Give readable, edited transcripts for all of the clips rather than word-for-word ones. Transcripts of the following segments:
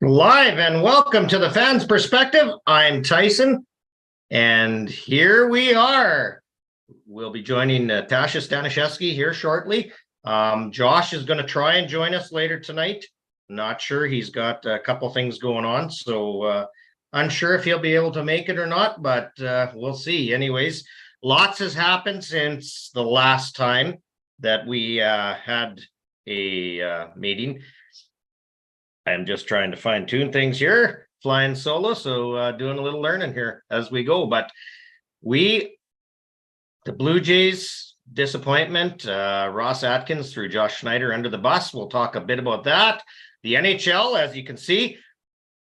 Live and welcome to the Fans Perspective. I'm Tyson, and here we are. We'll be joining Natasha here shortly. Josh is going to try and join us later tonight. Not sure. He's got a couple things going on, so unsure if he'll be able to make it or not, but we'll see. Anyways, lots has happened since the last time that we had a meeting. I'm just trying to fine tune things here, flying solo, so doing a little learning here as we go. But the Blue Jays disappointment, Ross Atkins threw Josh Schneider under the bus. We'll talk a bit about that. The NHL, as you can see,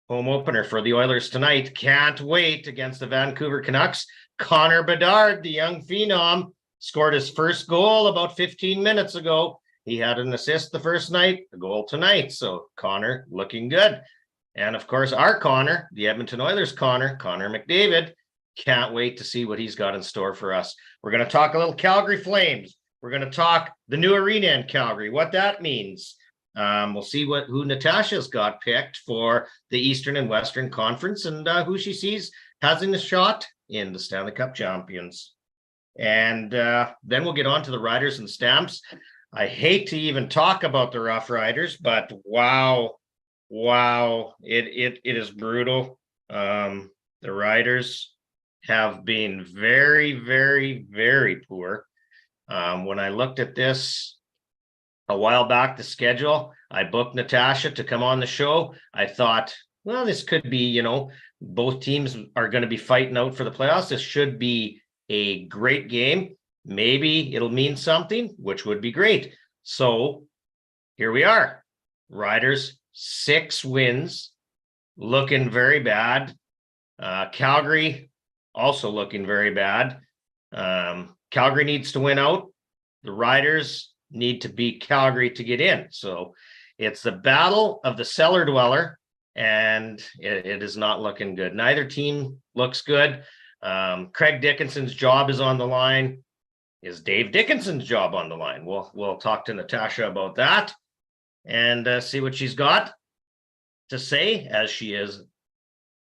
home opener for the Oilers tonight. Can't wait against the Vancouver Canucks. Connor Bedard, the young phenom, scored his first goal about 15 minutes ago. He had an assist the first night, a goal tonight. So Connor looking good. And of course, our Connor, the Edmonton Oilers Connor McDavid, can't wait to see what he's got in store for us. We're going to talk a little Calgary Flames. We're going to talk the new arena in Calgary, what that means. We'll see who Natasha's got picked for the Eastern and Western Conference and who she sees having a shot in the Stanley Cup champions. And then we'll get on to the Riders and Stamps. I hate to even talk about the Rough Riders, but wow, it is brutal. The Riders have been very, very, very poor. When I looked at this a while back, the schedule, I booked Natasha to come on the show. I thought, well, this could be, both teams are going to be fighting out for the playoffs. This should be a great game. Maybe it'll mean something, which would be great. So here we are. Riders, 6 wins, looking very bad. Calgary also looking very bad. Calgary needs to win out. The Riders need to beat Calgary to get in. So it's the battle of the cellar dweller, and it is not looking good. Neither team looks good. Craig Dickinson's job is on the line. Is Dave Dickinson's job on the line? We'll talk to Natasha about that and see what she's got to say, as she is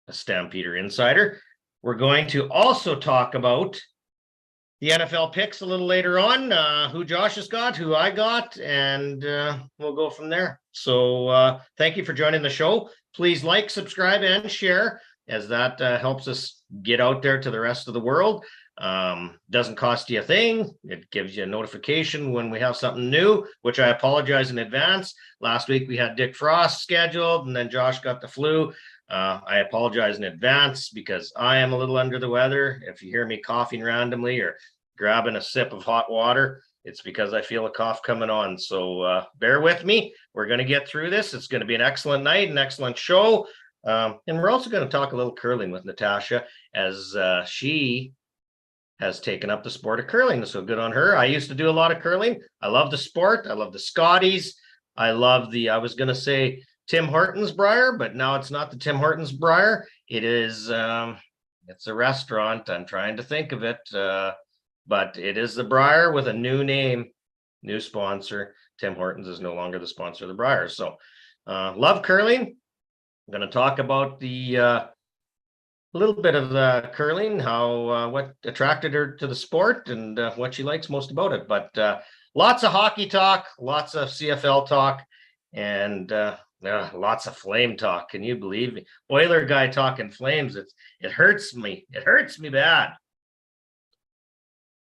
a Stampeder insider. We're going to also talk about the NFL picks a little later on, who Josh has got, who I got, and we'll go from there. So thank you for joining the show. Please like, subscribe, and share, as that helps us get out there to the rest of the world. Doesn't cost you a thing. It gives you a notification when we have something new, which I apologize in advance. Last week we had Dick Frost scheduled, and then Josh got the flu. I apologize in advance because I am a little under the weather. If you hear me coughing randomly or grabbing a sip of hot water, it's because I feel a cough coming on. So bear with me. We're going to get through this. It's going to be an excellent night, an excellent show. And we're also going to talk a little curling with Natasha, as she has taken up the sport of curling. So good on her. I used to do a lot of curling. I love the sport. I love the Scotties. I love I was going to say Tim Hortons Briar, but now it's not the Tim Hortons Briar. It is, it's a restaurant. I'm trying to think of it. But it is the Briar with a new name, new sponsor. Tim Hortons is no longer the sponsor of the Briar. So love curling. I'm going to talk about a little bit of the curling, how what attracted her to the sport, and what she likes most about it. But lots of hockey talk, lots of CFL talk, and lots of Flame talk. Can you believe me? Oiler guy talking Flames. It hurts me. It hurts me bad.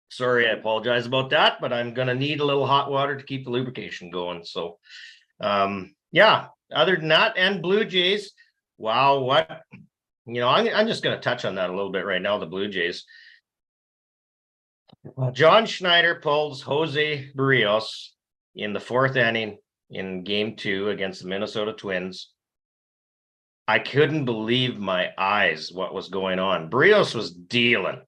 Sorry, I apologize about that, but I'm going to need a little hot water to keep the lubrication going. So, yeah, other than that, and Blue Jays, wow, what, I'm just going to touch on that a little bit right now, the Blue Jays. John Schneider pulls Jose Barrios in the 4th inning in game 2 against the Minnesota Twins. I couldn't believe my eyes what was going on. Brios was dealing.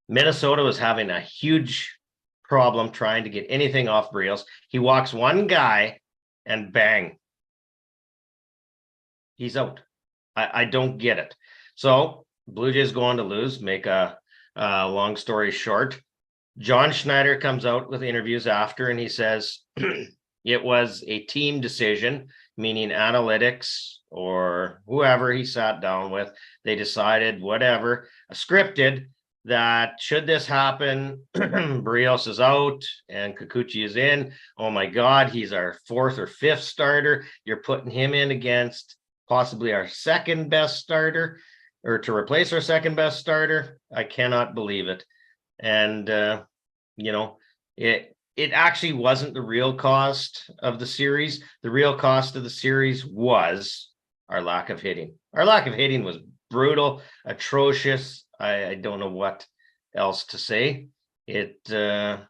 Minnesota was having a huge problem trying to get anything off Brios. He walks one guy and bang, he's out. I don't get it. So Blue Jays go on to lose, make a long story short. John Schneider comes out with interviews after, and he says it was a team decision, meaning analytics or whoever he sat down with. They decided, whatever, scripted, that should this happen, Brios is out and Kikuchi is in. Oh my God, he's our 4th or 5th starter. You're putting him in against possibly our 2nd best starter, or to replace our 2nd best starter. I cannot believe it. And, it actually wasn't the real cost of the series. The real cost of the series was our lack of hitting. Our lack of hitting was brutal, atrocious. I don't know what else to say. Vlad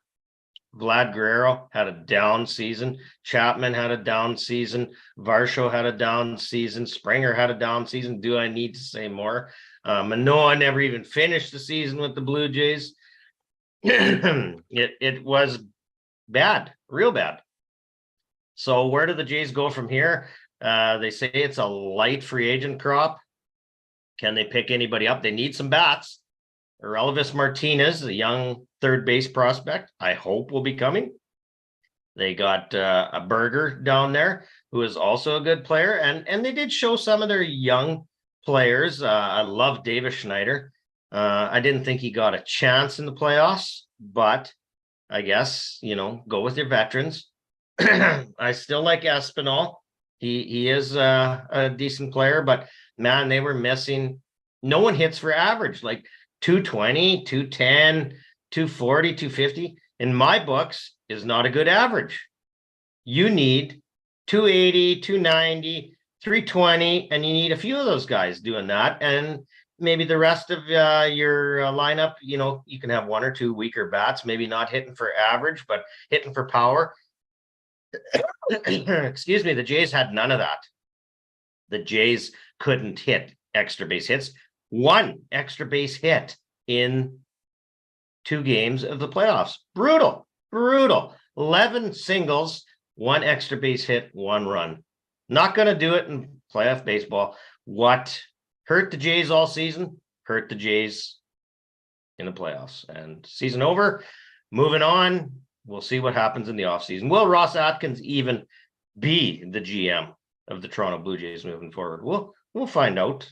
Guerrero had a down season. Chapman had a down season. Varsho had a down season. Springer had a down season. Do I need to say more? Manoah never even finished the season with the Blue Jays. It was bad, real bad. So where do the Jays go from here? They say it's a light free agent crop. Can they pick anybody up? They need some bats. Elvis Martinez, a young third base prospect, I hope will be coming. They got a Berger down there who is also a good player, and they did show some of their young players. I love Davis Schneider. I didn't think he got a chance in the playoffs, but I guess, go with your veterans. I still like Espinal. He is a decent player, but man, they were missing. No one hits for average, like 220, 210, 240, 250. In my books, is not a good average. You need 280, 290, 320, and you need a few of those guys doing that. And maybe the rest of your lineup, you can have 1 or 2 weaker bats, maybe not hitting for average, but hitting for power. Excuse me, the Jays had none of that. The Jays couldn't hit extra base hits. 1 extra base hit in 2 games of the playoffs. Brutal. 11 singles, 1 extra base hit, 1 run. Not going to do it in playoff baseball. What hurt the Jays all season, hurt the Jays in the playoffs. And season over, moving on. We'll see what happens in the offseason. Will Ross Atkins even be the GM of the Toronto Blue Jays moving forward? We'll find out.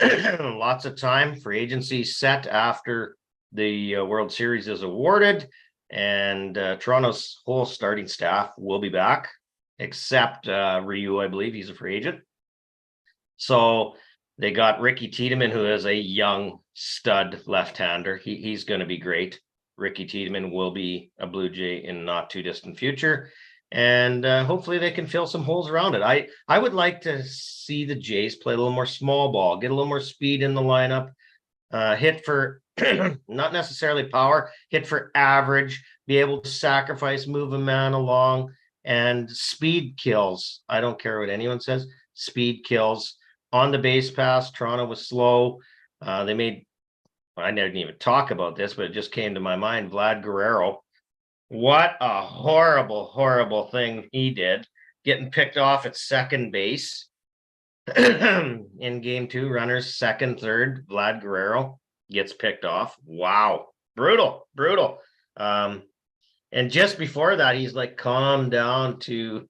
Lots of time. Free agency set after the World Series is awarded, and Toronto's whole starting staff will be back, except Ryu, I believe he's a free agent. So they got Ricky Tiedemann, who is a young stud left-hander. He's going to be great. Ricky Tiedemann will be a Blue Jay in not too distant future, and hopefully they can fill some holes around it. I would like to see the Jays play a little more small ball, get a little more speed in the lineup, hit for not necessarily power, hit for average, be able to sacrifice, move a man along, and speed kills. I don't care what anyone says. Speed kills. On the base pass, Toronto was slow. They made, I didn't even talk about this, but it just came to my mind, Vlad Guerrero. What a horrible, horrible thing he did, getting picked off at second base. In game 2, runners second, third, Vlad Guerrero gets picked off. Wow. Brutal. And just before that, he's like, calm down to,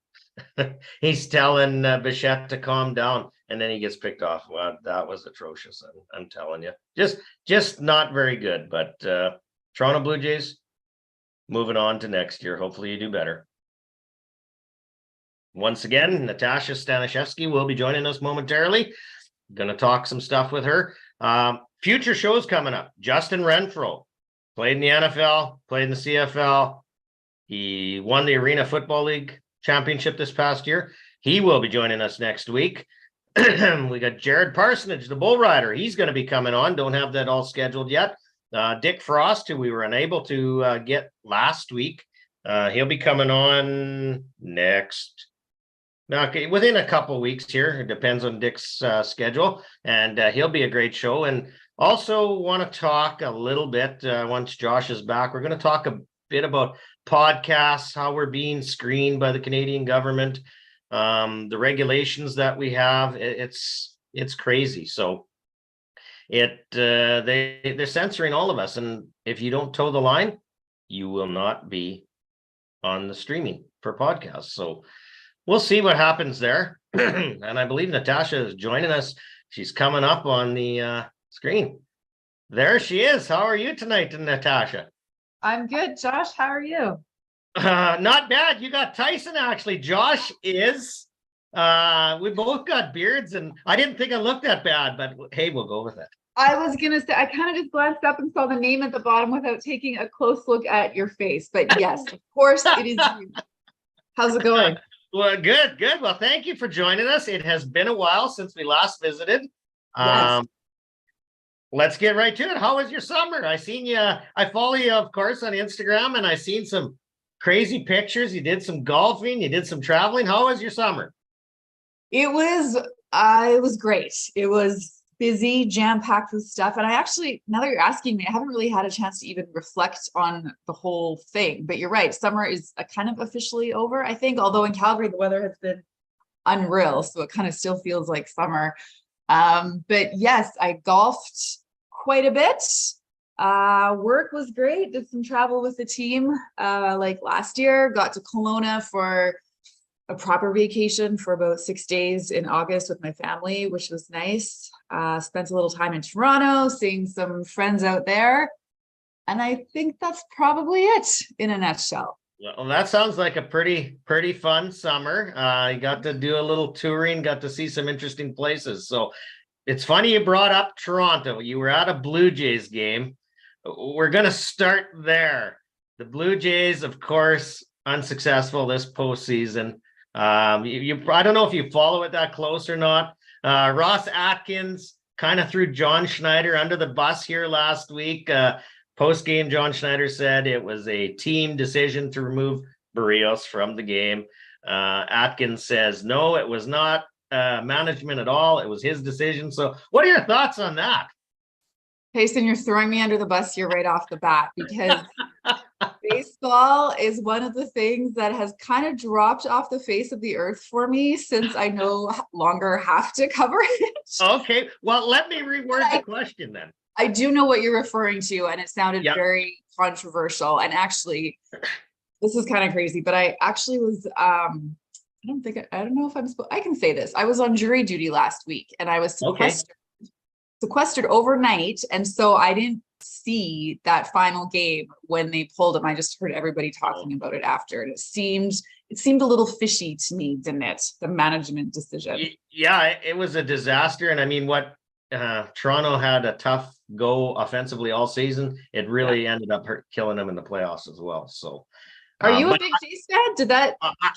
he's telling Bichette to calm down, and then he gets picked off. Well, that was atrocious. I'm telling you, just not very good. But Toronto Blue Jays, moving on to next year. Hopefully you do better. Once again, Natasha Stanishevsky will be joining us momentarily. Going to talk some stuff with her. Future shows coming up. Justin Renfro played in the NFL, played in the CFL. He won the Arena Football League championship this past year. He will be joining us next week. We got Jared Parsonage, the bull rider. He's going to be coming on. Don't have that all scheduled yet. Dick Frost, who we were unable to get last week. He'll be coming on next. Okay, within a couple weeks here. It depends on Dick's schedule, and he'll be a great show. And also want to talk a little bit once Josh is back. We're going to talk a bit about podcasts, how we're being screened by the Canadian government, the regulations that we have. It's crazy. So they're censoring all of us, and if you don't toe the line, you will not be on the streaming for podcasts. So we'll see what happens there. And I believe Natasha is joining us. She's coming up on the screen. There she is. How are you tonight, Natasha? I'm good. Josh, how are you? Not bad. You got Tyson, actually. Josh is. We both got beards, and I didn't think I looked that bad, but hey, we'll go with it. I was going to say, I kind of just glanced up and saw the name at the bottom without taking a close look at your face. But yes, of course, it is you. How's it going? Well, good. Well, thank you for joining us. It has been a while since we last visited. Yes. Let's get right to it. How was your summer? I seen you. I follow you, of course, on Instagram, and I seen some crazy pictures. You did some golfing. You did some traveling. How was your summer? It was great. It was busy, jam-packed with stuff. And I actually, now that you're asking me, I haven't really had a chance to even reflect on the whole thing. But you're right, summer is kind of officially over, I think, although in Calgary, the weather has been unreal. So it kind of still feels like summer. But yes, I golfed quite a bit. Work was great. Did some travel with the team like last year. Got to Kelowna for a proper vacation for about 6 days in August with my family, which was nice. Spent a little time in Toronto, seeing some friends out there. And I think that's probably it in a nutshell. Well, that sounds like a pretty fun summer. You got to do a little touring, got to see some interesting places. So it's funny you brought up Toronto. You were at a Blue Jays game. We're going to start there. The Blue Jays, of course, unsuccessful this postseason. I don't know if you follow it that close or not. Ross Atkins kind of threw John Schneider under the bus here last week. Post-game, John Schneider said it was a team decision to remove Barrios from the game. Atkins says, no, it was not management at all. It was his decision. So what are your thoughts on that? Tyson, you're throwing me under the bus here right off the bat, because baseball is one of the things that has kind of dropped off the face of the earth for me since I no longer have to cover it. Okay, well, let me reword the question then. I do know what you're referring to, and it sounded very controversial. And actually, this is kind of crazy, but I actually was, I don't know if I can say this. I was on jury duty last week, and I was sequestered overnight. And so I didn't see that final game when they pulled him. I just heard everybody talking about it after, and it seemed a little fishy to me, didn't it? The management decision. Yeah, it was a disaster. And I mean, Toronto had a tough go offensively all season. It really ended up killing them in the playoffs as well. So are you a big Jays fan? Did that?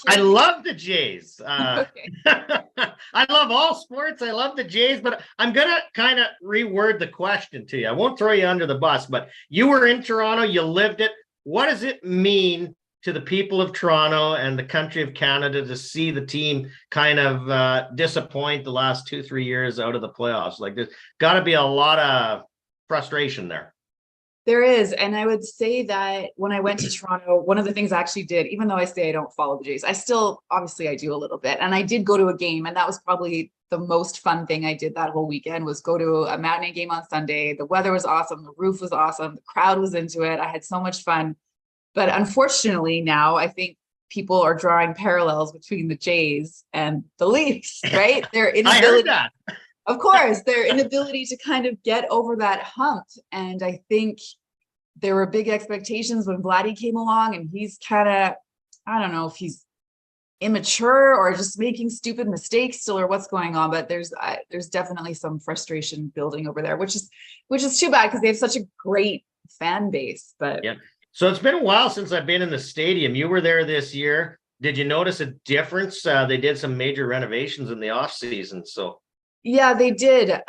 I love the Jays. Okay. I love all sports. I love the Jays, but I'm going to kind of reword the question to you. I won't throw you under the bus, but you were in Toronto. You lived it. What does it mean to the people of Toronto and the country of Canada to see the team kind of disappoint the last 2-3 years out of the playoffs? Like, there's got to be a lot of frustration there. There is. And I would say that when I went to Toronto, one of the things I actually did, even though I say I don't follow the Jays, I still, obviously I do a little bit. And I did go to a game, and that was probably the most fun thing I did that whole weekend, was go to a matinee game on Sunday. The weather was awesome. The roof was awesome. The crowd was into it. I had so much fun. But unfortunately now I think people are drawing parallels between the Jays and the Leafs, right? Their inability, I heard that. Of course, their inability to kind of get over that hump. And I think there were big expectations when Vladdy came along, and he's kind of, I don't know if he's immature or just making stupid mistakes still, or what's going on, but there's definitely some frustration building over there, which is too bad, because they have such a great fan base. But yeah. So it's been a while since I've been in the stadium. You were there this year. Did you notice a difference? They did some major renovations in the off season. So yeah, they did.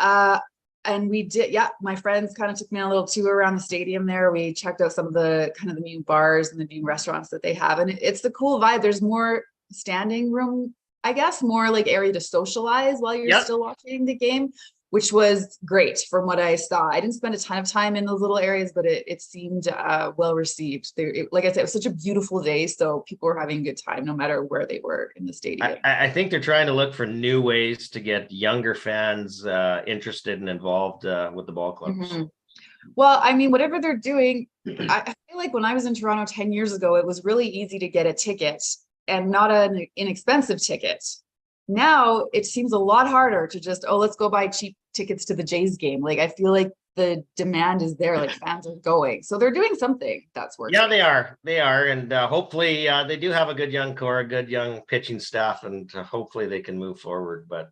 And we did, yeah, my friends kind of took me on a little tour around the stadium there. We checked out some of the kind of the new bars and the new restaurants that they have. And it's the cool vibe. There's more standing room, I guess, more like area to socialize while you're Yep. still watching the game, which was great from what I saw. I didn't spend a ton of time in those little areas, but it seemed well received. Like I said, it was such a beautiful day. So people were having a good time no matter where they were in the stadium. I think they're trying to look for new ways to get younger fans interested and involved with the ball clubs. Mm-hmm. Well, I mean, whatever they're doing, I feel like when I was in Toronto 10 years ago, it was really easy to get a ticket and not an inexpensive ticket. Now it seems a lot harder to just, oh, let's go buy cheap tickets to the Jays game. Like, I feel like the demand is there, like fans are going. So they're doing something that's working. Yeah, they are. They are. And hopefully they do have a good young core, a good young pitching staff, and hopefully they can move forward. But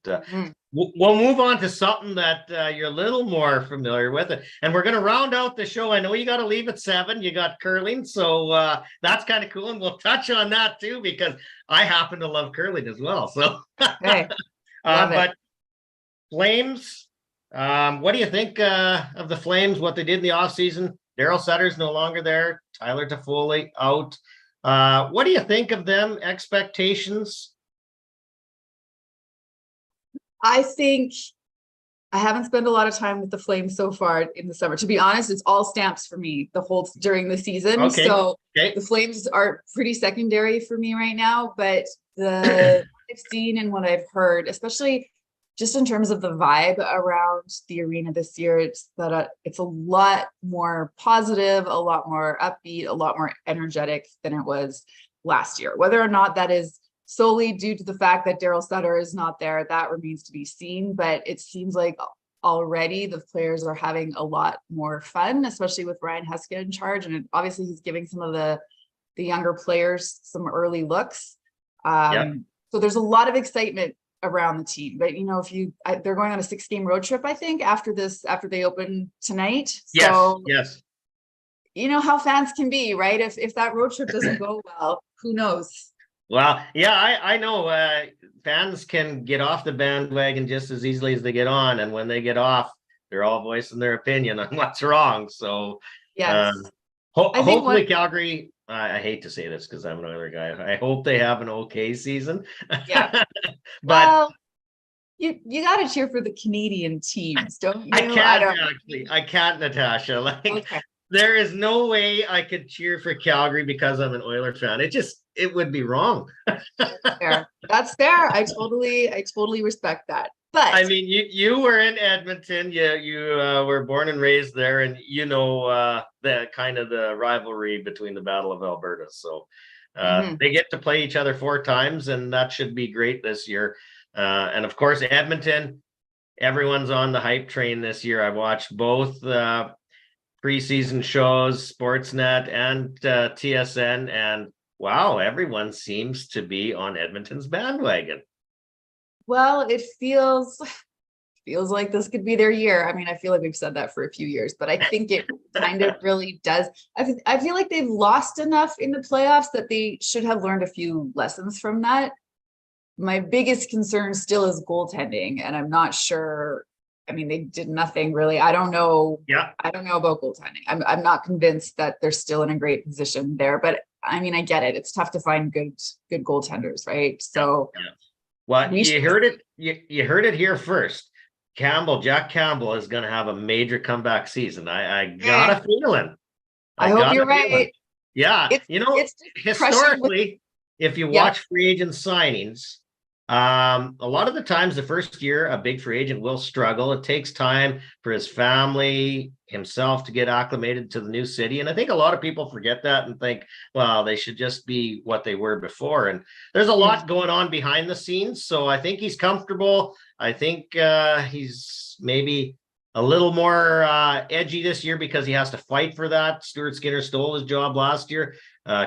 we'll move on to something that you're a little more familiar with. And we're going to round out the show. I know you got to leave at 7. You got curling. So that's kind of cool. And we'll touch on that too, because I happen to love curling as well. So, Okay. but Flames, what do you think of the Flames, what they did in the offseason? Daryl Sutter's no longer there. Tyler Toffoli out. What do you think of them? Expectations? I think I haven't spent a lot of time with the Flames so far in the summer. To be honest, it's all Stamps for me the whole during the season. Okay. So Okay. the Flames are pretty secondary for me right now, but the I've seen and what I've heard, especially just in terms of the vibe around the arena this year, it's that it's a lot more positive, a lot more upbeat, a lot more energetic than it was last year. Whether or not that is solely due to the fact that Daryl Sutter is not there, that remains to be seen. But it seems like already the players are having a lot more fun, especially with Ryan Huska in charge. And obviously he's giving some of the younger players some early looks. So there's a lot of excitement around the team. But, you know, they're going on a 6-game road trip, I think, after they open tonight. So, yes. You know how fans can be, right? If that road trip doesn't go well, who knows? Well, yeah, I know fans can get off the bandwagon just as easily as they get on. And when they get off, they're all voicing their opinion on what's wrong. So yes, hopefully Calgary, I hate to say this because I'm an Oiler guy. I hope they have an okay season. Yeah. But well, you got to cheer for the Canadian teams, don't you? I can't, Natasha. Like, okay. There is no way I could cheer for Calgary because I'm an Oiler fan. It would be wrong. That's fair. I totally respect that. But I mean, you were in Edmonton. You were born and raised there, and you know the kind of the rivalry between the Battle of Alberta. So they get to play each other 4 times, and that should be great this year. And of course, Edmonton, everyone's on the hype train this year. I watched both preseason shows, Sportsnet and TSN, and wow, everyone seems to be on Edmonton's bandwagon. Well, it feels like this could be their year. I mean, I feel like we've said that for a few years, but I think it kind of really does. I feel like they've lost enough in the playoffs that they should have learned a few lessons from that. My biggest concern still is goaltending, and I'm not sure. I mean, they did nothing really. I don't know. Yeah. I don't know about goaltending. I'm not convinced that they're still in a great position there, but I mean, I get it. It's tough to find good goaltenders, right? So well, you heard it. You heard it here first. Jack Campbell is going to have a major comeback season. I got a feeling. I hope you're right. Yeah. It's historically, if you watch free agent signings, a lot of the times the first year a big free agent will struggle. It takes time for his family, himself to get acclimated to the new city. And I think a lot of people forget that and think, well, they should just be what they were before. And there's a lot going on behind the scenes. So I think he's comfortable. I think he's maybe a little more edgy this year because he has to fight for that. Stuart Skinner stole his job last year.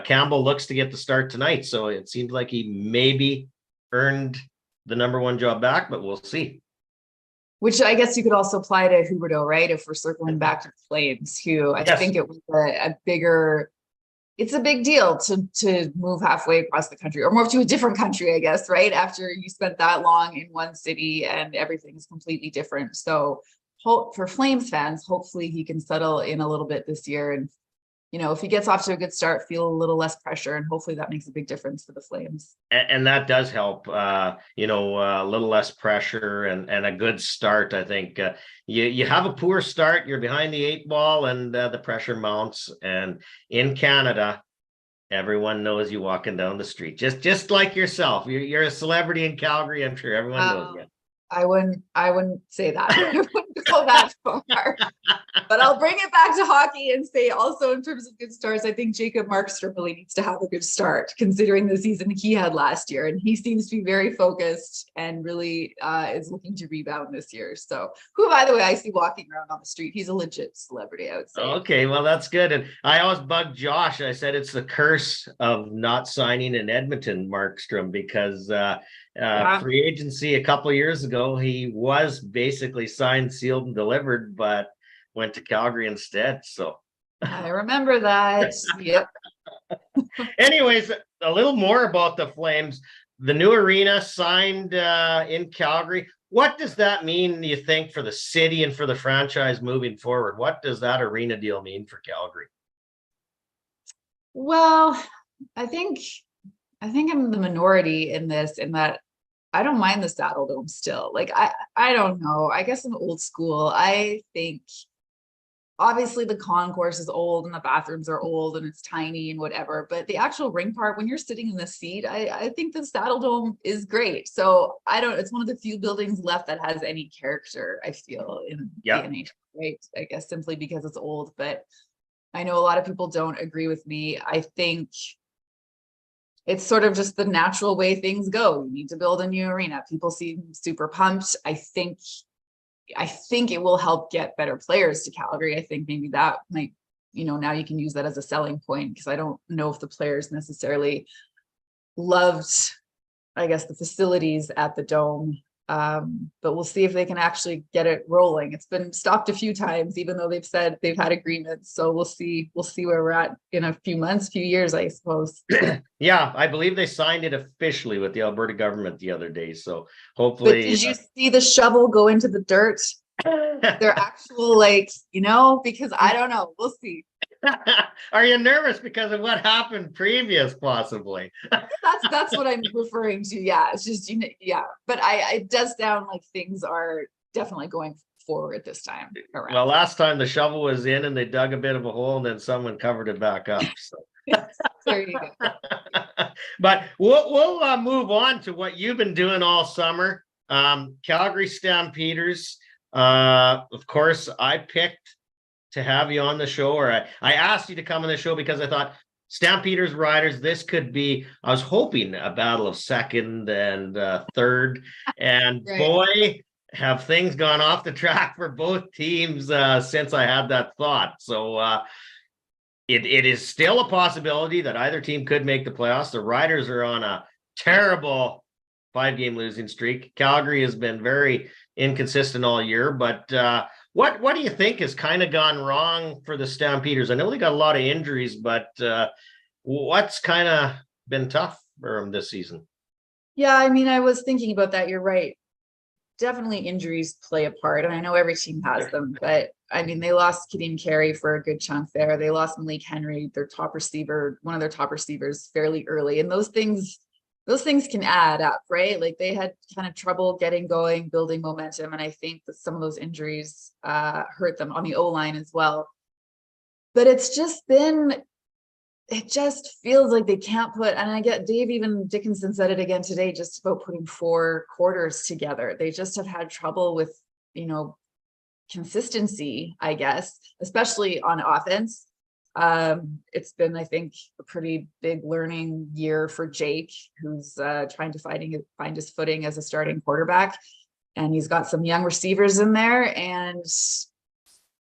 Campbell looks to get the start tonight. So it seems like he maybe earned the number 1 job back, but we'll see. Which I guess you could also apply to Huberdeau, right? If we're circling back to the Flames, who I think it was it's a big deal to move halfway across the country or move to a different country, I guess, right? After you spent that long in one city and everything's completely different. So for Flames fans, hopefully he can settle in a little bit this year. And, if he gets off to a good start, feel a little less pressure. And hopefully that makes a big difference for the Flames. And that does help, a little less pressure and a good start. I think you have a poor start, you're behind the 8 ball, and the pressure mounts. And in Canada, everyone knows you walking down the street, just like yourself. You're a celebrity in Calgary. I'm sure everyone knows you. I wouldn't say that. I wouldn't go that far. But I'll bring it back to hockey and say also in terms of good starts, I think Jacob Markstrom really needs to have a good start considering the season he had last year. And he seems to be very focused and really is looking to rebound this year. So who, by the way, I see walking around on the street. He's a legit celebrity, I would say. Okay, well, that's good. And I always bug Josh. I said it's the curse of not signing in Edmonton, Markstrom, because free agency a couple of years ago, he was basically signed, sealed, and delivered, but went to Calgary instead. So I remember that. Yep. Anyways, a little more about the Flames. The new arena signed in Calgary. What does that mean, you think, for the city and for the franchise moving forward? What does that arena deal mean for Calgary? Well, I think I'm the minority in this, in that I don't mind the Saddle Dome still. Like, I don't know. I guess I'm old school. I think obviously the concourse is old and the bathrooms are old and it's tiny and whatever, but the actual ring part, when you're sitting in the seat, I think the Saddle Dome is great. So it's one of the few buildings left that has any character, I feel, in the NHL, right? I guess simply because it's old, but I know a lot of people don't agree with me. I think it's sort of just the natural way things go. You need to build a new arena. People seem super pumped. I think it will help get better players to Calgary. I think maybe that might, now you can use that as a selling point, because I don't know if the players necessarily loved, I guess, the facilities at the Dome. But we'll see if they can actually get it rolling. It's been stopped a few times, even though they've said they've had agreements. So we'll see where we're at in a few months, few years, I suppose. Yeah, I believe they signed it officially with the Alberta government the other day. So hopefully. But did you see the shovel go into the dirt? They're actual, because I don't know. We'll see. Are you nervous because of what happened previous, possibly? That's what I'm referring to. Yeah, it's just, but it does sound like things are definitely going forward this time around. Well, last time the shovel was in and they dug a bit of a hole and then someone covered it back up. So there you go. But we'll move on to what you've been doing all summer. Calgary Stampeders. Of course, I picked to have you on the show, or I asked you to come on the show because I thought Stampeders Riders, this could be, I was hoping, a battle of second and third. And right. Boy, have things gone off the track for both teams since I had that thought. So it is still a possibility that either team could make the playoffs. The Riders are on a terrible 5-game losing streak. Calgary has been very inconsistent all year, but what do you think has kind of gone wrong for the Stampeders? I know they got a lot of injuries, but what's kind of been tough for them this season? Yeah, I mean, I was thinking about that. You're right. Definitely injuries play a part, and I know every team has them, but I mean, they lost Kadeem Carey for a good chunk there. They lost Malik Henry, their top receiver, one of their top receivers, fairly early, and those things can add up, right? Like, they had kind of trouble getting going, building momentum. And I think that some of those injuries hurt them on the O-line as well. But it just feels like they can't put, and I get even Dickinson said it again today, just about putting 4 quarters together. They just have had trouble with, consistency, I guess, especially on offense. It's been, I think, a pretty big learning year for Jake, who's trying to find his footing as a starting quarterback, and he's got some young receivers in there. And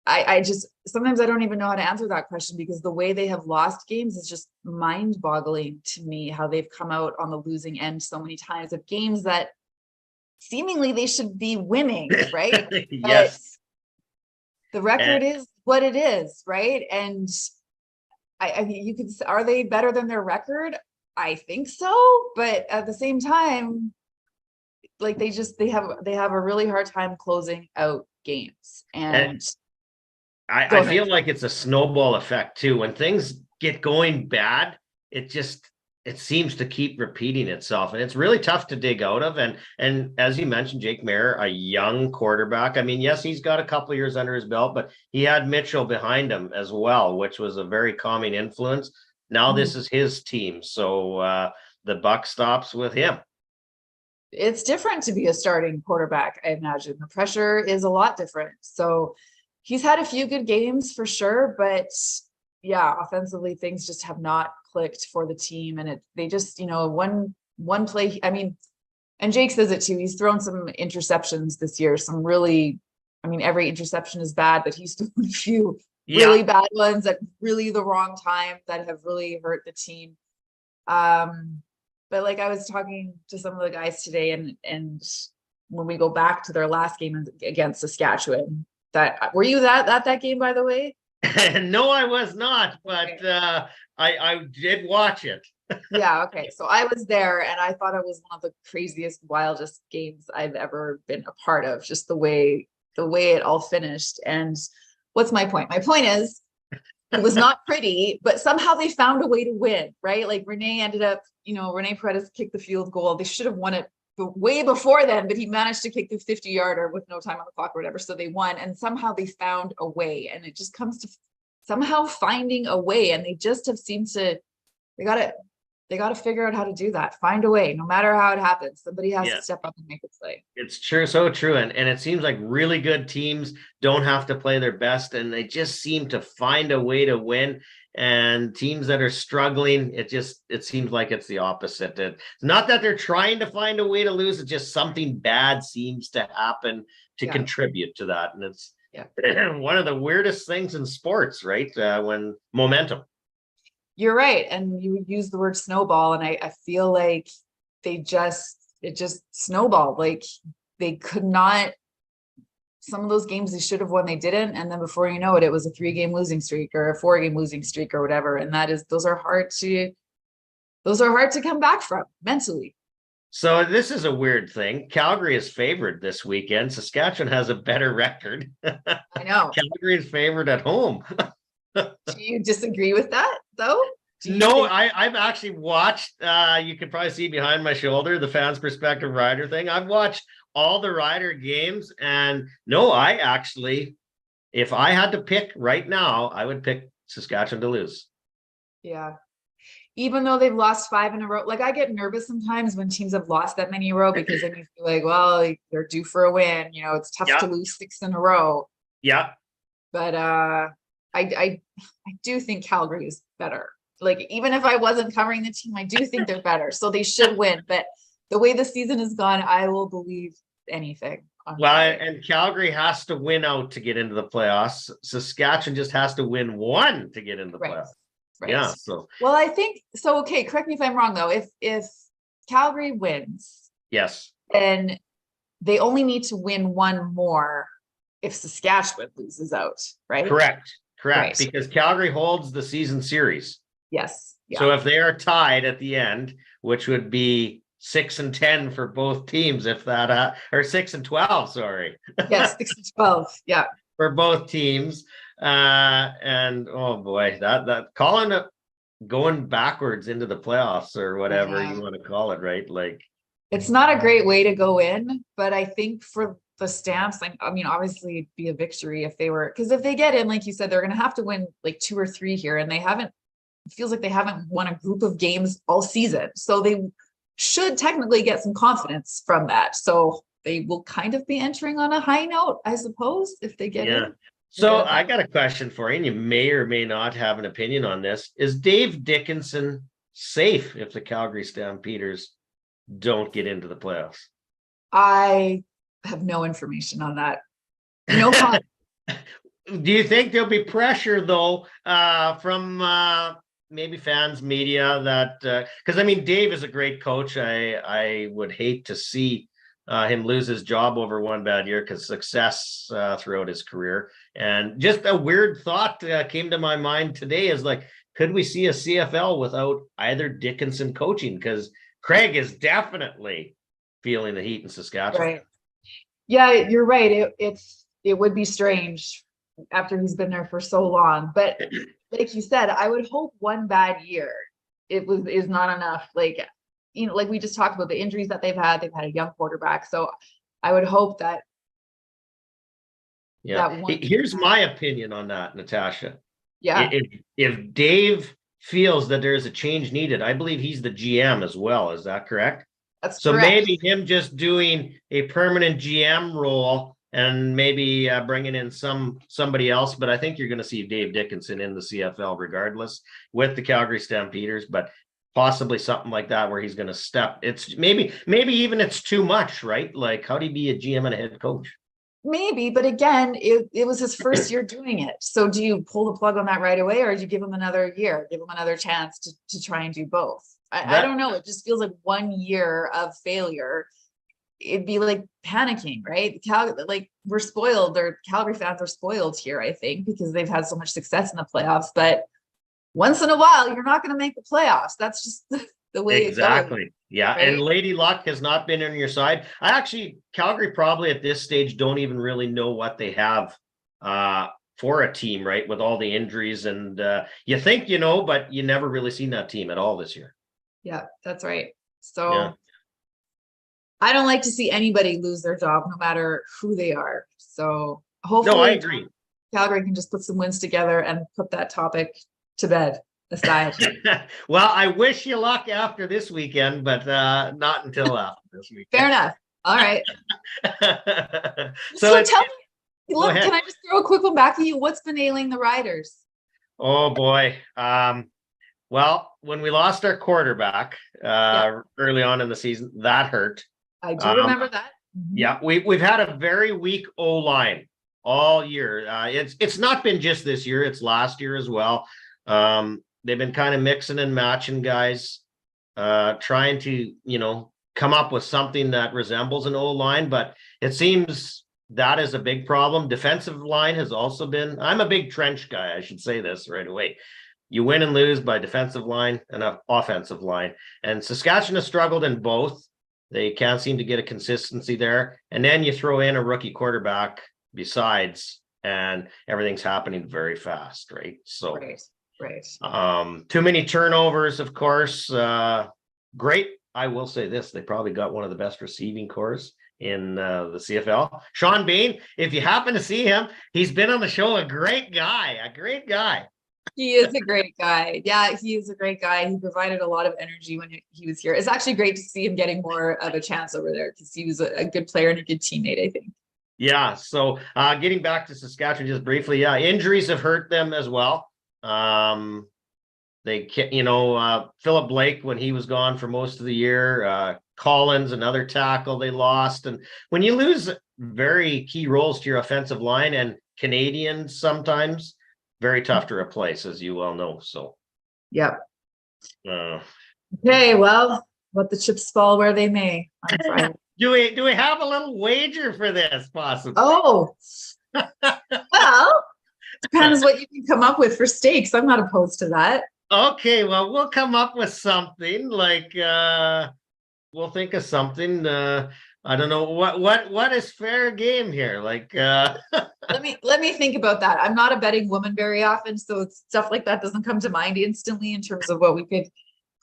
I just, sometimes I don't even know how to answer that question, because the way they have lost games is just mind-boggling to me, how they've come out on the losing end so many times of games that seemingly they should be winning, right? Yes. But the record is what it is, right? And I mean, you could, are they better than their record? I think so, but at the same time, like they have a really hard time closing out games. And I feel like it's a snowball effect too. When things get going bad, it seems to keep repeating itself, and it's really tough to dig out of. And as you mentioned, Jake Maier, a young quarterback. I mean, yes, he's got a couple of years under his belt, but he had Mitchell behind him as well, which was a very calming influence. Now this is his team, so the buck stops with him. it's different to be a starting quarterback, I imagine. The pressure is a lot different. So he's had a few good games for sure, but yeah, offensively things just have not clicked for the team. And they just, one play, I mean, and Jake says it too, he's thrown some interceptions this year, some really, I mean, every interception is bad, but he's thrown a few really bad ones at really the wrong time that have really hurt the team. But like I was talking to some of the guys today, and when we go back to their last game against Saskatchewan, were you at that game, by the way? No, I was not, but okay. I did watch it. Yeah, okay. So I was there, and I thought it was one of the craziest, wildest games I've ever been a part of, just the way it all finished. And what's my point? My point is, it was not pretty, but somehow they found a way to win, right? Like Rene ended up, Rene Paredes kicked the field goal. They should have won it way before then, but he managed to kick the 50-yarder with no time on the clock or whatever. So they won, and somehow they found a way. And it just comes to somehow finding a way. And they just have seemed to, they got to figure out how to do that. Find a way, no matter how it happens. Somebody has to step up and make a play. It's true, so true. And it seems like really good teams don't have to play their best, and they just seem to find a way to win. And teams that are struggling, it seems like it's the opposite. It's not that they're trying to find a way to lose, it's just something bad seems to happen to contribute to that. And it's one of the weirdest things in sports, right? When momentum. You're right. And you use the word snowball, and I feel like it just snowballed. Like they could not, some of those games they should have won, they didn't. And then before you know it, it was a 3-game losing streak or a 4-game losing streak or whatever. And those are hard to come back from mentally. So this is a weird thing. Calgary is favored this weekend. Saskatchewan has a better record. I know. Calgary is favored at home. Do you disagree with that though? No, I've actually watched, you can probably see behind my shoulder, the Fans Perspective Rider thing. I've watched all the Rider games, and no, if I had to pick right now, I would pick Saskatchewan to lose. Yeah. Even though they've lost 5 in a row, like I get nervous sometimes when teams have lost that many in a row, because then you feel like, well, they're due for a win. It's tough to lose 6 in a row. Yeah. But I do think Calgary is better. Like, even if I wasn't covering the team, I do think they're better. So they should win. But the way the season has gone, I will believe anything. And Calgary has to win out to get into the playoffs. Saskatchewan just has to win 1 to get into the playoffs. Right. Yeah. So well, I think so. Okay, correct me if I'm wrong though. If Calgary wins, yes, then they only need to win 1 more if Saskatchewan loses out, right? Correct. Right. Because Calgary holds the season series. Yes. Yeah. So if they are tied at the end, which would be 6-10 for both teams, if that or 6-12, sorry. Yes, 6-12. Yeah. For both teams. And oh boy, that calling it going backwards into the playoffs or whatever you want to call it, right? Like, it's not a great way to go in, but I think for the Stamps, like, I mean, obviously it'd be a victory if they were, because if they get in, like you said, they're going to have to win like 2 or 3 here, and it feels like they haven't won a group of games all season. So they should technically get some confidence from that. So they will kind of be entering on a high note, I suppose, if they get in. So I got a question for you, and you may or may not have an opinion on this. Is Dave Dickenson safe if the Calgary Stampeders don't get into the playoffs? I have no information on that. No comment. Do you think there'll be pressure though from maybe fans, media, that because I mean Dave is a great coach. I would hate to see him lose his job over 1 bad year, because success throughout his career. And just a weird thought came to my mind today is like, could we see a CFL without either Dickenson coaching? Because Craig is definitely feeling the heat in Saskatchewan. Right. Yeah, you're right. It would be strange after he's been there for so long. But like you said, I would hope one bad year is not enough. Like, like we just talked about the injuries that they've had. They've had a young quarterback. So I would hope that Here's my opinion on that, Natasha. Yeah. If Dave feels that there's a change needed, I believe he's the GM as well. Is that correct? That's so correct. Maybe him just doing a permanent GM role and maybe bringing in somebody else. But I think you're going to see Dave Dickinson in the CFL regardless with the Calgary Stampeders. But possibly something like that where he's going to step. It's maybe even it's too much, right? Like, how do you be a GM and a head coach? Maybe, but again, it was his first year doing it. So do you pull the plug on that right away, or do you give him another year, give him another chance to try and do both? I don't know. It just feels like 1 year of failure. It'd be like panicking, right? Like we're spoiled. Calgary fans are spoiled here, I think, because they've had so much success in the playoffs. But once in a while, you're not going to make the playoffs. That's just the way it goes. Yeah. Right? And Lady Luck has not been on your side. Calgary probably at this stage don't even really know what they have for a team, right? With all the injuries, and you think but you never really seen that team at all this year. Yeah, that's right. So I don't like to see anybody lose their job, no matter who they are. So hopefully, no, I agree. Calgary can just put some wins together and put that topic to bed aside. Well, I wish you luck after this weekend, but not until after this weekend. Fair enough. All right. So tell me, look, can I just throw a quick one back at you? What's been ailing the Riders? Oh boy. Well, when we lost our quarterback early on in the season, that hurt. I do remember that. Mm-hmm. Yeah, we've had a very weak O-line all year. It's not been just this year; it's last year as well. They've been kind of mixing and matching guys, trying to come up with something that resembles an O-line, but it seems that is a big problem. Defensive line has also been. I'm a big trench guy. I should say this right away. You win and lose by defensive line and offensive line. And Saskatchewan has struggled in both. They can't seem to get a consistency there. And then you throw in a rookie quarterback besides, and everything's happening very fast, right? So, right. Too many turnovers, of course. Great. I will say this. They probably got one of the best receiving corps in the CFL. Sean Bain, if you happen to see him, he's been on the show. A great guy. He is a great guy. Yeah, he is a great guy. He provided a lot of energy when he was here. It's actually great to see him getting more of a chance over there because he was a good player and a good teammate, I think. Yeah. So getting back to Saskatchewan just briefly, injuries have hurt them as well. They can't, Philip Blake, when he was gone for most of the year, Collins, another tackle they lost. And when you lose very key roles to your offensive line and Canadians sometimes, very tough to replace, as you well know. So, yep. Okay, well, let the chips fall where they may on Friday. Do we have a little wager for this, possibly? Oh, well, depends what you can come up with for stakes. I'm not opposed to that. Okay, well, we'll come up with something like we'll think of something. I don't know what is fair game here. Like let me think about that. I'm not a betting woman very often, so stuff like that doesn't come to mind instantly in terms of what we could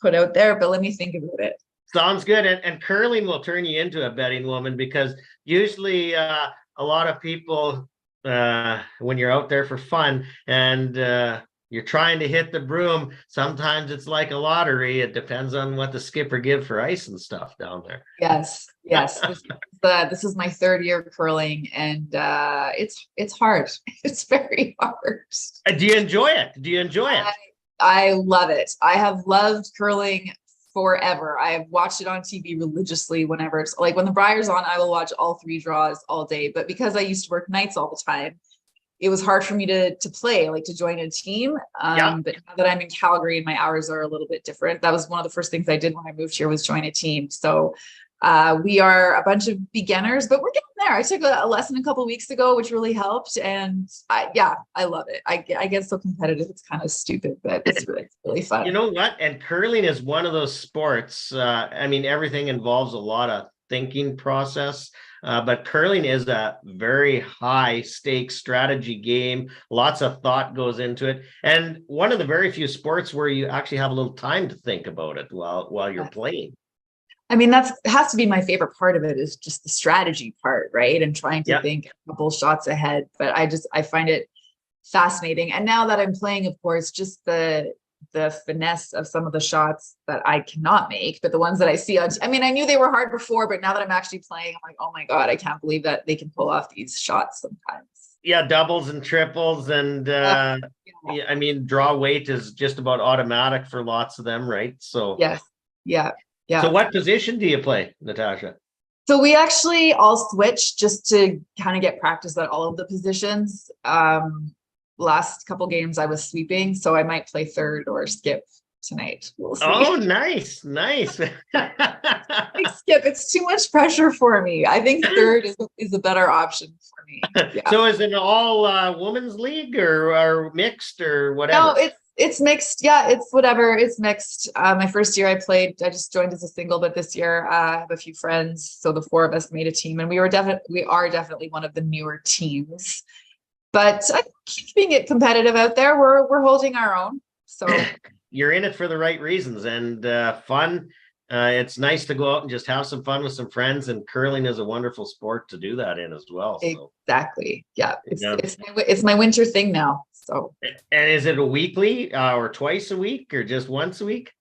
put out there. But let me think about it. Sounds good. And curling will turn you into a betting woman, because usually a lot of people when you're out there for fun and you're trying to hit the broom, sometimes it's like a lottery. It depends on what the skipper give for ice and stuff down there. Yes. This is my 3rd year curling, and it's hard. It's very hard. Do you enjoy it? I love it. I have loved curling forever. I have watched it on TV religiously whenever it's like when the Briar's on, I will watch all 3 draws all day. But because I used to work nights all the time, it was hard for me to play, like to join a team. But now that I'm in Calgary and my hours are a little bit different, that was one of the first things I did when I moved here was join a team. So we are a bunch of beginners, but we're getting there. I took a lesson a couple of weeks ago, which really helped. And I love it. I get so competitive. It's kind of stupid, but it's really fun. You know what? And curling is one of those sports. I mean, everything involves a lot of thinking process. But curling is a very high stakes strategy game. Lots of thought goes into it. And one of the very few sports where you actually have a little time to think about it while you're playing. I mean, that's has to be my favorite part of it, is just the strategy part, right? And trying to think a couple shots ahead. But I find it fascinating. And now that I'm playing, of course, just the finesse of some of the shots that I cannot make, but the ones that I see on, I mean, I knew they were hard before, but now that I'm actually playing, I'm like, oh my God, I can't believe that they can pull off these shots sometimes. Yeah, doubles and triples. And Yeah. I mean, draw weight is just about automatic for lots of them, right? So Yes. Yeah. So Yeah. what position do you play, Natasha? So we actually all switched just to kind of get practice at all of the positions. Last couple games I was sweeping, so I might play third or skip tonight. We'll see. Oh, nice. I skip. It's too much pressure for me. I think third is a better option for me. Yeah. So is it an all women's league or mixed or whatever? No, it's mixed. Yeah, it's whatever. It's mixed. My first year I just joined as a single, but this year I have a few friends, so the four of us made a team, and we are definitely one of the newer teams. But keeping it competitive out there, we're holding our own. So you're in it for the right reasons and fun. It's nice to go out and just have some fun with some friends, and curling is a wonderful sport to do that in as well. So. Exactly. Yeah. It's my winter thing now. So. And is it a weekly or twice a week or just once a week?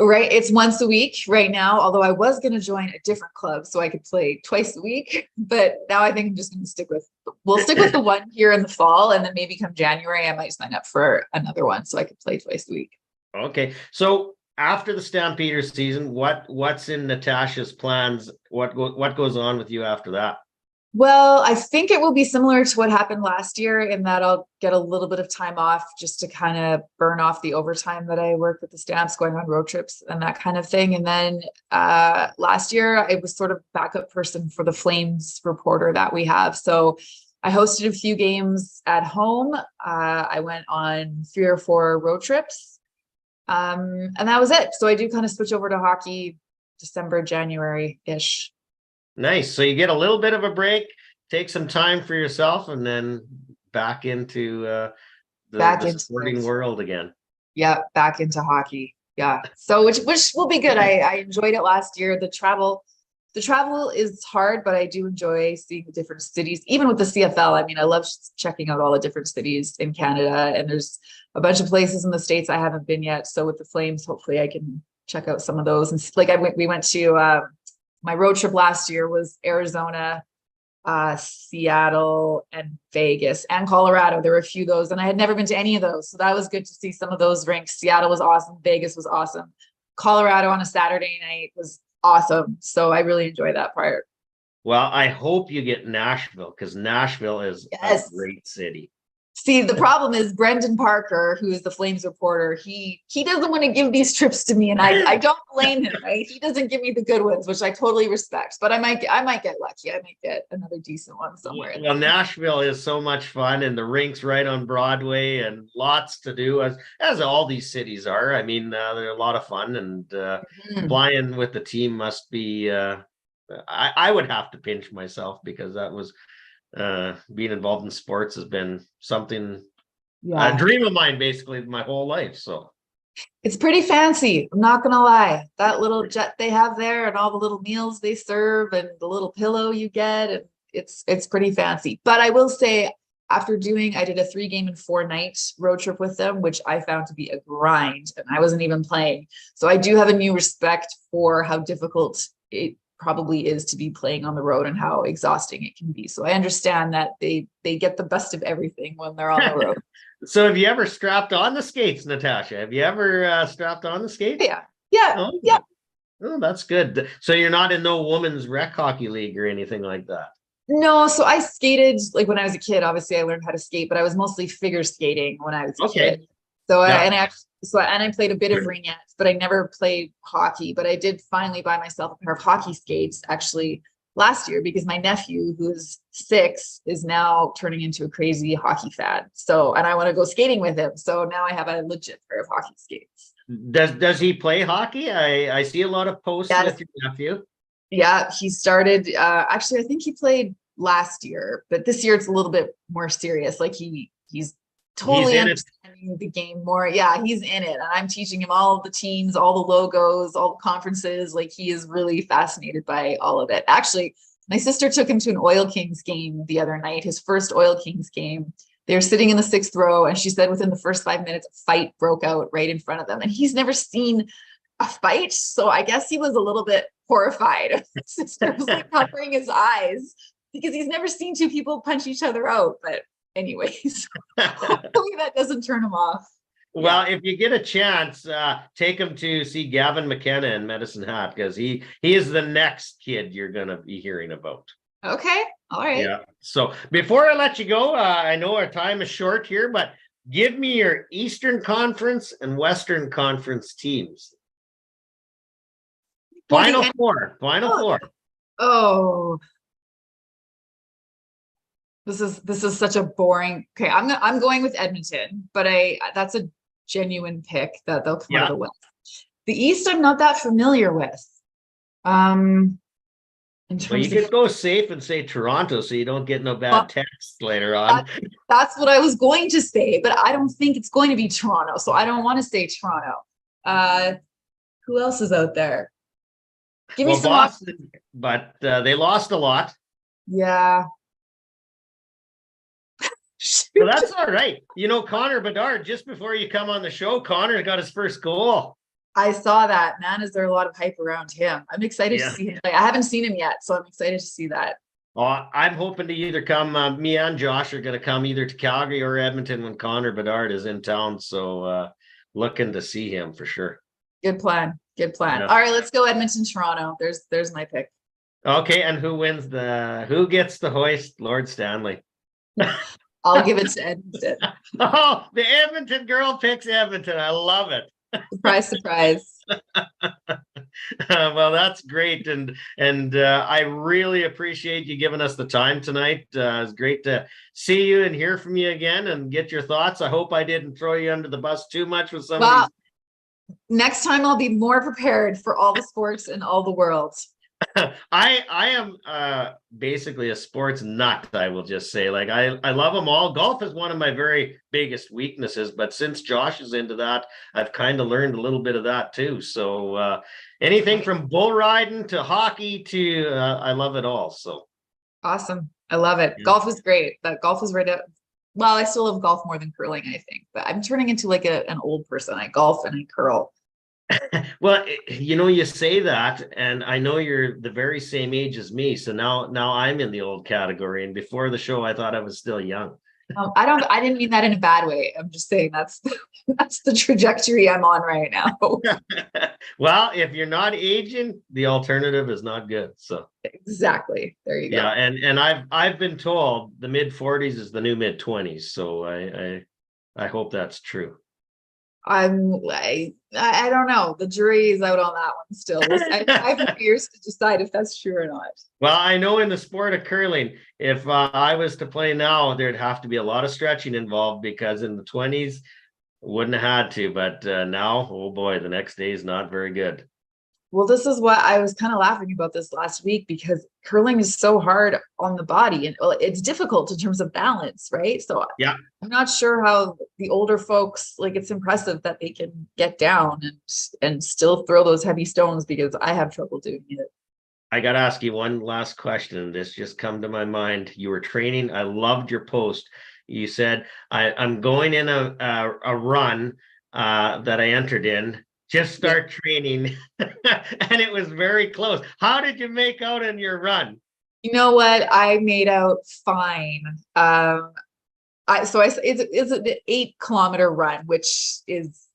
Right. It's once a week right now, although I was going to join a different club so I could play twice a week. But now I think I'm just going to stick with the one here in the fall. And then maybe come January, I might sign up for another one so I could play twice a week. Okay. So after the Stampeders season, what's in Natasha's plans? What goes on with you after that? Well, I think it will be similar to what happened last year, in that I'll get a little bit of time off just to kind of burn off the overtime that I work with the Stamps, going on road trips and that kind of thing. And then last year I was sort of backup person for the Flames reporter that we have. So I hosted a few games at home. I went on 3 or 4 road trips. And that was it. So I do kind of switch over to hockey December, January-ish. Nice. So you get a little bit of a break, take some time for yourself, and then back into the sporting world again. Yeah, back into hockey. Yeah. So which will be good. I enjoyed it last year. The travel is hard, but I do enjoy seeing the different cities, even with the CFL. I mean, I love checking out all the different cities in Canada, and there's a bunch of places in the States I haven't been yet. So with the Flames, hopefully I can check out some of those. And like we went to my road trip last year was Arizona, Seattle, and Vegas, and Colorado. There were a few of those, and I had never been to any of those. So that was good to see some of those rinks. Seattle was awesome. Vegas was awesome. Colorado on a Saturday night was awesome. So I really enjoyed that part. Well, I hope you get Nashville, because Nashville is a great city. See, the problem is Brendan Parker, who is the Flames reporter, he doesn't want to give these trips to me, and I don't blame him, right? He doesn't give me the good ones, which I totally respect. But I might get lucky. I might get another decent one somewhere. Well, Nashville is so much fun, and the rink's right on Broadway, and lots to do, as all these cities are. I mean, they're a lot of fun, and flying with the team must be. I would have to pinch myself, because that was. Being involved in sports has been something, a dream of mine basically my whole life. So it's pretty fancy, I'm not gonna lie. That little jet they have there, and all the little meals they serve, and the little pillow you get, and it's pretty fancy. But I will say, I did a 3-game and 4-night road trip with them, which I found to be a grind, and I wasn't even playing. So I do have a new respect for how difficult it probably is to be playing on the road and how exhausting it can be. So I understand that they get the best of everything when they're on the road. So have you ever strapped on the skates, Natasha? Have you ever strapped on the skates? Yeah. Oh, that's good. So you're not in no women's rec hockey league or anything like that? No, so I skated like when I was a kid. Obviously I learned how to skate, but I was mostly figure skating when I was a kid. So I played a bit of ringette, but I never played hockey. But I did finally buy myself a pair of hockey skates actually last year, because my nephew, who's 6, is now turning into a crazy hockey fan. So, and I want to go skating with him. So now I have a legit pair of hockey skates. Does he play hockey? I see a lot of posts with your nephew. Yeah, he started, actually, I think he played last year, but this year it's a little bit more serious. Like he's He's totally in it. understanding the game more. Yeah, he's in it. And I'm teaching him all the teams, all the logos, all the conferences. Like he is really fascinated by all of it. Actually, my sister took him to an Oil Kings game the other night, his first Oil Kings game. They were sitting in the sixth row, and she said within the first 5 minutes, a fight broke out right in front of them. And he's never seen a fight. So I guess he was a little bit horrified. His sister was like covering his eyes because he's never seen two people punch each other out. But anyways, hopefully that doesn't turn him off. Well, if you get a chance, take him to see Gavin McKenna in Medicine Hat, because he is the next kid you're going to be hearing about. Okay. All right. Yeah. So before I let you go, I know our time is short here, but give me your Eastern Conference and Western Conference teams. Final four. Oh, this is such a boring. Okay, I'm going with Edmonton, but that's a genuine pick that they'll come out of the West. The East, I'm not that familiar with. In terms you could go safe and say Toronto, so you don't get no bad texts later on. That's what I was going to say, but I don't think it's going to be Toronto, so I don't want to say Toronto. Who else is out there? Give me some Boston, but they lost a lot. Yeah. Well, that's all right. You know, Connor Bedard, just before you come on the show, Connor got his first goal. I saw that. Man, is there a lot of hype around him? I'm excited to see him play. I haven't seen him yet, so I'm excited to see that. I'm hoping to either come, me and Josh are going to come either to Calgary or Edmonton when Connor Bedard is in town. So looking to see him for sure. Good plan. Good plan. Yeah. All right, let's go Edmonton, Toronto. There's my pick. Okay, and who gets the hoist? Lord Stanley. I'll give it to Edmonton. Oh, the Edmonton girl picks Edmonton. I love it. Surprise, surprise. Well, that's great, and I really appreciate you giving us the time tonight. It's great to see you and hear from you again and get your thoughts. I hope I didn't throw you under the bus too much with some of these. Next time I'll be more prepared for all the sports in all the world. I am basically a sports nut, I will just say. Like I love them all. Golf is one of my very biggest weaknesses, but since Josh is into that, I've kind of learned a little bit of that too. So anything from bull riding to hockey to I love it all. So awesome. I love it. Yeah. Golf is great. That golf is right up. Well, I still love golf more than curling, I think, but I'm turning into like an old person. I golf and I curl. Well, you know, you say that, and I know you're the very same age as me. So now I'm in the old category. And before the show, I thought I was still young. I didn't mean that in a bad way. I'm just saying that's the trajectory I'm on right now. Well, if you're not aging, the alternative is not good. So exactly. There you go. Yeah, and I've been told the mid-40s is the new mid-20s. So I hope that's true. I don't know. The jury is out on that one still. I have years to decide if that's true or not. Well, I know in the sport of curling, if I was to play now, there'd have to be a lot of stretching involved, because in the 20s, wouldn't have had to. But now, oh boy, the next day is not very good. Well, this is what I was kind of laughing about this last week, because curling is so hard on the body and it's difficult in terms of balance, right? So yeah, I'm not sure how the older folks, like, it's impressive that they can get down and still throw those heavy stones, because I have trouble doing it. I got to ask you one last question. This just come to my mind. You were training. I loved your post. You said, I'm going in a run that I entered in. Just start training. And it was very close. How did you make out in your run? You know what? I made out fine. It's an 8-kilometer run, which is,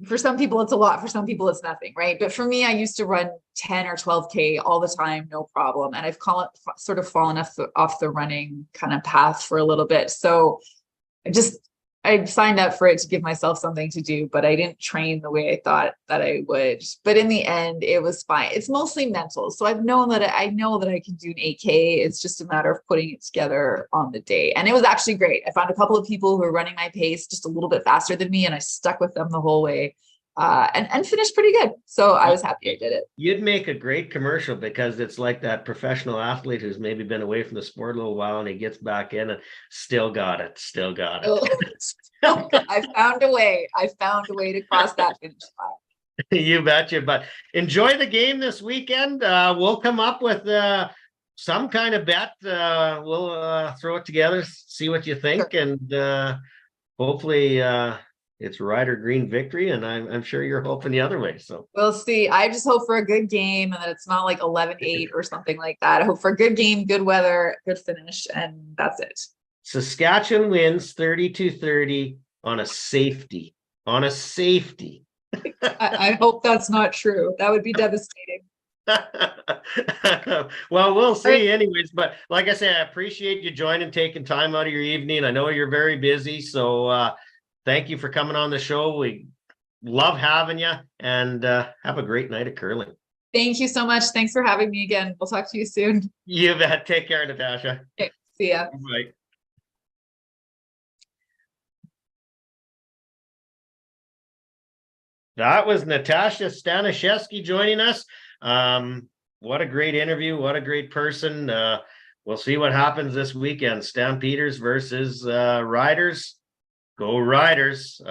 for some people it's a lot, for some people it's nothing, right? But for me, I used to run 10 or 12K all the time, no problem. And I've sort of fallen off the running kind of path for a little bit. So I signed up for it to give myself something to do, but I didn't train the way I thought that I would. But in the end, it was fine. It's mostly mental. So I know that I can do an 8K. It's just a matter of putting it together on the day. And it was actually great. I found a couple of people who were running my pace just a little bit faster than me, and I stuck with them the whole way. and finished pretty good. So I was happy I did it. You'd make a great commercial because it's like that professional athlete who's maybe been away from the sport a little while and he gets back in and still got it. I found a way. I found a way to cross that finish line. You betcha. But enjoy the game this weekend. We'll come up with some kind of bet. We'll throw it together, see what you think, Sure. and hopefully it's Ryder Green victory. And I'm sure you're hoping the other way. So We'll see. I just hope for a good game and that it's not like 11-8 or something like that. I hope for a good game, good weather, good finish, and that's it. Saskatchewan wins 32-30 on a safety. On a safety. I hope that's not true. That would be devastating. Well, we'll see anyways, but like I said, I appreciate you joining, taking time out of your evening. I know you're very busy, so thank you for coming on the show. We love having you, and have a great night of curling. Thank you so much. Thanks for having me again. We'll talk to you soon. You bet. Take care, Natasha. Okay, see ya. Bye. That was Natasha Stanishevsky joining us. What a great interview. What a great person. We'll see what happens this weekend. Stampeders versus Riders. Go Riders.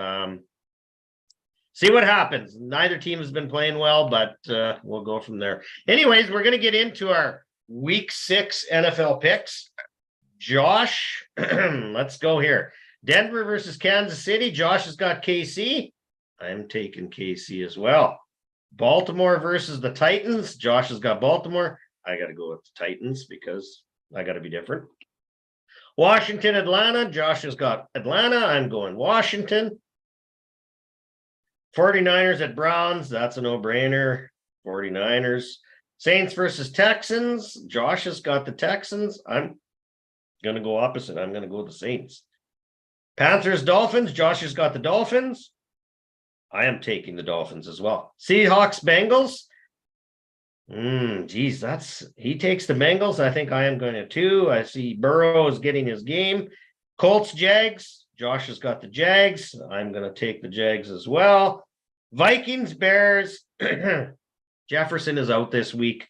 See what happens. Neither team has been playing well, but we'll go from there. Anyways, we're going to get into our Week 6 NFL picks. Josh, let's go here. Denver versus Kansas City. Josh has got KC. I'm taking KC as well. Baltimore versus the Titans. Josh has got Baltimore. I got to go with the Titans because I got to be different. Washington, Atlanta. Josh has got Atlanta. I'm going Washington. 49ers at Browns. That's a no-brainer. 49ers. Saints versus Texans. Josh has got the Texans. I'm going to go opposite. I'm going to go with the Saints. Panthers, Dolphins. Josh has got the Dolphins. I am taking the Dolphins as well. Seahawks, Bengals. He takes the Bengals. I think I am going to too. I see Burrow is getting his game. Colts, Jags. Josh has got the Jags. I'm going to take the Jags as well. Vikings, Bears. Jefferson is out this week.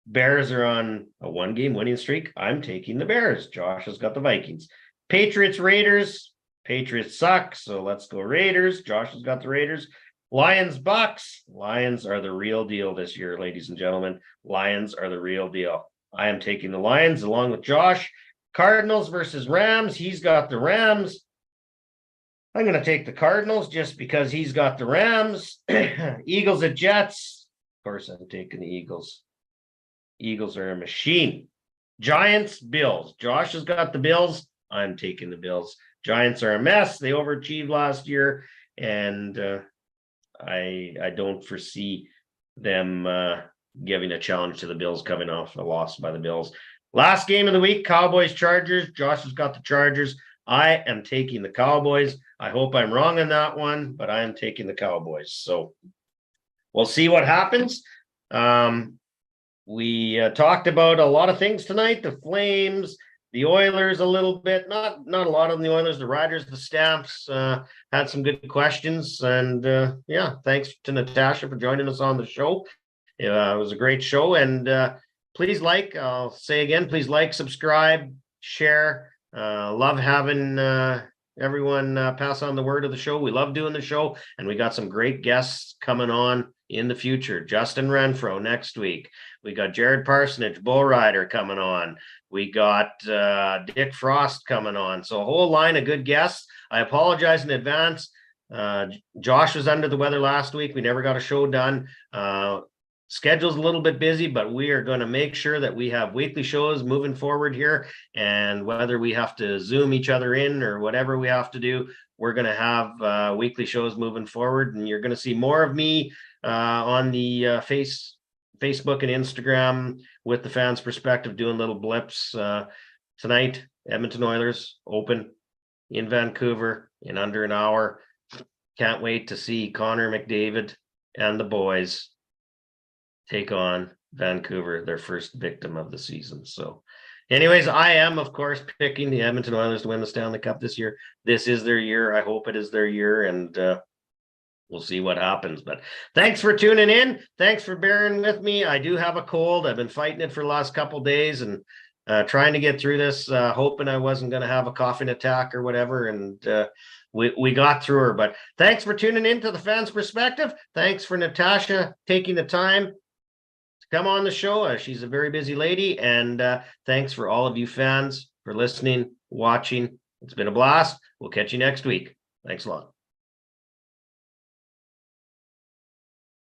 Bears are on a 1-game winning streak. I'm taking the Bears. Josh has got the Vikings. Patriots, Raiders. Patriots suck, so let's go Raiders. Josh has got the Raiders. Lions, Bucks. Lions are the real deal this year, ladies and gentlemen. Lions are the real deal. I am taking the Lions along with Josh. Cardinals versus Rams. He's got the Rams. I'm going to take the Cardinals just because he's got the Rams. Eagles at Jets. Of course, I'm taking the Eagles. Eagles are a machine. Giants, Bills. Josh has got the Bills. I'm taking the Bills. Giants are a mess. They overachieved last year, and I don't foresee them giving a challenge to the Bills coming off a loss by the Bills. Last game of the week, Cowboys, Chargers. Josh has got the Chargers. I am taking the Cowboys. I hope I'm wrong on that one, but I am taking the Cowboys. So we'll see what happens. We talked about a lot of things tonight. The Flames, the Oilers a little bit, not a lot of them, the Oilers, the Riders, the Stamps, had some good questions. And thanks to Natasha for joining us on the show. It was a great show. And please I'll say again, please subscribe, share. Love having everyone pass on the word of the show. We love doing the show. And we got some great guests coming on in the future. Justin Renfro next week. We got Jared Parsonage, Bull Rider, coming on. We got Dick Frost coming on. So a whole line of good guests. I apologize in advance. Josh was under the weather last week. We never got a show done. Schedule's a little bit busy, but we are going to make sure that we have weekly shows moving forward here. And whether we have to Zoom each other in or whatever we have to do, we're going to have weekly shows moving forward. And you're going to see more of me on the Facebook and Instagram with the Fans Perspective, doing little blips. Tonight, Edmonton Oilers open in Vancouver in under an hour. Can't wait to see Connor McDavid and the boys take on Vancouver, their first victim of the season. So anyways, I am, of course, picking the Edmonton Oilers to win the Stanley Cup this year. This is their year. I hope it is their year. And we'll see what happens. But thanks for tuning in. Thanks for bearing with me. I do have a cold. I've been fighting it for the last couple of days and trying to get through this, hoping I wasn't going to have a coughing attack or whatever. And we got through her. But thanks for tuning in to the Fans Perspective. Thanks for Natasha taking the time to come on the show. She's a very busy lady. And thanks for all of you fans for listening, watching. It's been a blast. We'll catch you next week. Thanks a lot.